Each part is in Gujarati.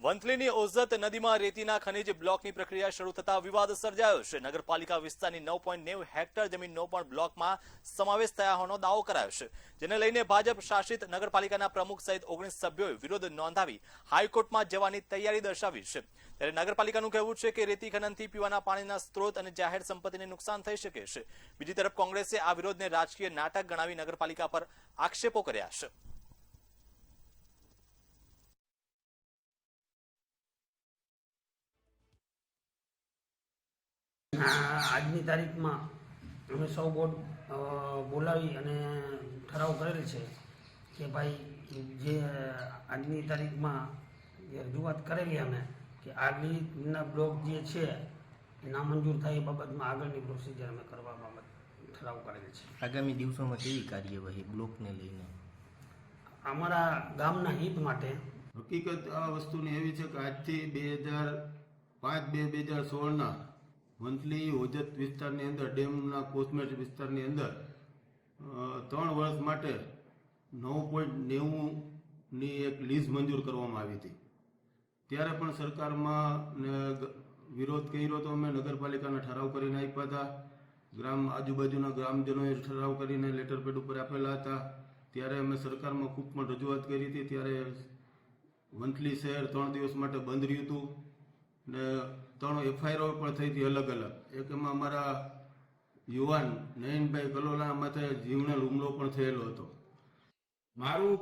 વંથલીની ઓઝત નદીમાં રેતીના ખનીજ બ્લોકની પ્રક્રિયા શરૂ થતા વિવાદ સર્જાયો છે। નગરપાલિકા વિસ્તારની 9.90 હેક્ટર જમીનનો પણ બ્લોકમાં સમાવેશ થયા હોવાનો દાવો કરાયો છે, જેને લઈને ભાજપ શાસિત નગરપાલિકાના પ્રમુખ સહિત 19 સભ્યોએ વિરોધ નોંધાવી હાઈકોર્ટમાં જવાની તૈયારી દર્શાવી છે। ત્યારે નગરપાલિકાનું કહેવું છે કે રેતી ખનનથી પીવાના પાણીના સ્ત્રોત અને જાહેર સંપત્તિને નુકસાન થઈ શકે છે। બીજી તરફ કોંગ્રેસે આ વિરોધને રાજકીય નાટક ગણાવી નગરપાલિકા પર આક્ષેપો કર્યા છે। આજની તારીખમાં અમે સૌ બોર્ડ બોલાવી અને ઠરાવ કરેલ છે કે ભાઈ જે આજની તારીખમાં જે રજૂઆત કરેલી અમે કે આગળના બ્લોક જે છે એ નામંજૂર થાય એ બાબતમાં આગળની પ્રોસિજર અમે કરવા બાબત ઠરાવ કરેલ છે। આગામી દિવસોમાં કેવી કાર્યવાહી બ્લોકને લઈને? અમારા ગામના હિત માટે હકીકત આ વસ્તુની એવી છે કે આજથી 2005-2016ના વંથલી ઓજત વિસ્તારની અંદર ડેમના કોસ્મેટ વિસ્તારની અંદર 3 વર્ષ માટે 9.90ની એક લીઝ મંજૂર કરવામાં આવી હતી। ત્યારે પણ સરકારમાં વિરોધ કર્યો તો અમે નગરપાલિકાના ઠરાવ કરીને આપ્યા હતા। આજુબાજુના ગ્રામજનોએ ઠરાવ કરીને લેટર પેડ ઉપર આપેલા હતા। ત્યારે અમે સરકારમાં ખૂબ પણ રજૂઆત કરી હતી। ત્યારે વંથલી શહેર 3 દિવસ માટે બંધ રહ્યું હતું ને 3 FIR પણ થઈ હતી અલગ અલગ। એક એમાં અમારા યુવાન નયનભાઈ કલોલા માથે જીવલેણ હુમલો પણ થયેલો હતો। મારું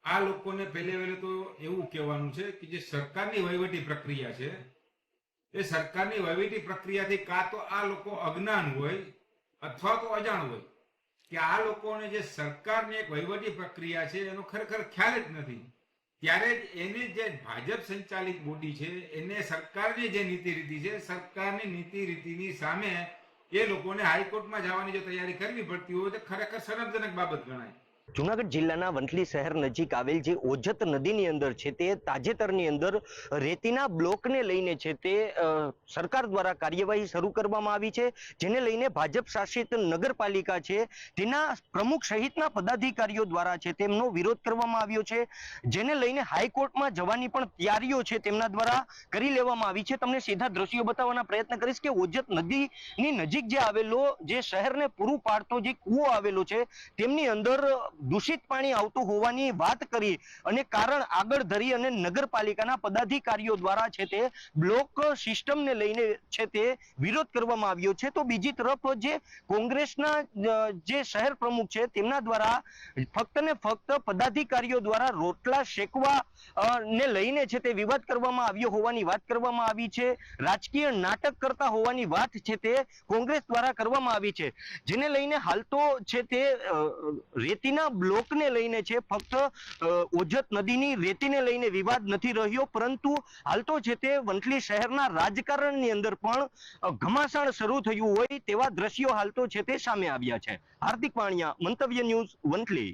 આ લોકોને પહેલે તો એવું કહેવાનું છે કે જે સરકારની વહીવટી પ્રક્રિયા છે એ સરકારની વહીવટી પ્રક્રિયાથી કાં તો આ લોકો અજ્ઞાન હોય અથવા તો અજાણ હોય કે આ લોકોને જે સરકારની એક વહીવટી પ્રક્રિયા છે એનો ખરેખર ખ્યાલ જ નથી। ત્યારે જ એની જે ભાજપ સંચાલિત બોડી છે એને સરકારની જે નીતિ રીતિ છે સરકારની નીતિ રીતિની સામે એ લોકોને હાઈકોર્ટમાં જવાની જો તૈયારી કરવી પડતી હોય તો ખરેખર શરમજનક બાબત ગણાય। જૂનાગઢ જિલ્લાના વંથલી શહેર નજીક આવેલ જે ઓજત નદીની અંદર છે તે તાજેતરની અંદર રેતીના બ્લોકને લઈને છે તે સરકાર દ્વારા કાર્યવાહી શરૂ કરવામાં આવી છે, જેને લઈને ભાજપ શાસિત નગરપાલિકા છે તેના પ્રમુખ સહિતના પદાધિકારીઓ દ્વારા છે તેમનો વિરોધ કરવામાં આવ્યો છે, જેને લઈને હાઈકોર્ટમાં જવાની પણ તૈયારીઓ છે તેમના દ્વારા કરી લેવામાં આવી છે। તમને સીધા દ્રશ્યો બતાવવાના પ્રયત્ન કરીશ કે ઓજત નદીની નજીક જે આવેલો જે શહેરને પૂરું પાડતો જે કૂવો આવેલો છે તેમની અંદર દૂષિત પાણી આવતું હોવાની વાત કરી અને કારણ આગળ ધરી અને નગરપાલિકાના પદાધિકારીઓ દ્વારા છે તે બ્લોક સિસ્ટમને લઈને છે તે વિરોધ કરવામાં આવ્યો છે। તો બીજી તરફ જે કોંગ્રેસના જે શહેર પ્રમુખ છે તેમના દ્વારા ફક્ત ને ફક્ત પદાધિકારીઓ દ્વારા રોટલા શેકવા ને લઈને છે તે વિવાદ કરવામાં આવ્યો હોવાની વાત કરવામાં આવી છે। રાજકીય નાટક કરતા હોવાની વાત છે તે કોંગ્રેસ દ્વારા કરવામાં આવી છે, જેને લઈને હાલ તો છે તે રેતીના બ્લોકને લઈને છે ફક્ત ઓજત નદીની રેતીને લઈને વિવાદ નથી રહ્યો, પરંતુ હાલ તો છે તે વંથલી શહેરના રાજકારણની અંદર પણ ઘમાસાણ શરૂ થયું હોય તેવા દ્રશ્યો હાલ તો છે તે સામે આવ્યા છે। હાર્દિક વાણિયા, મંતવ્ય ન્યૂઝ, વંથલી।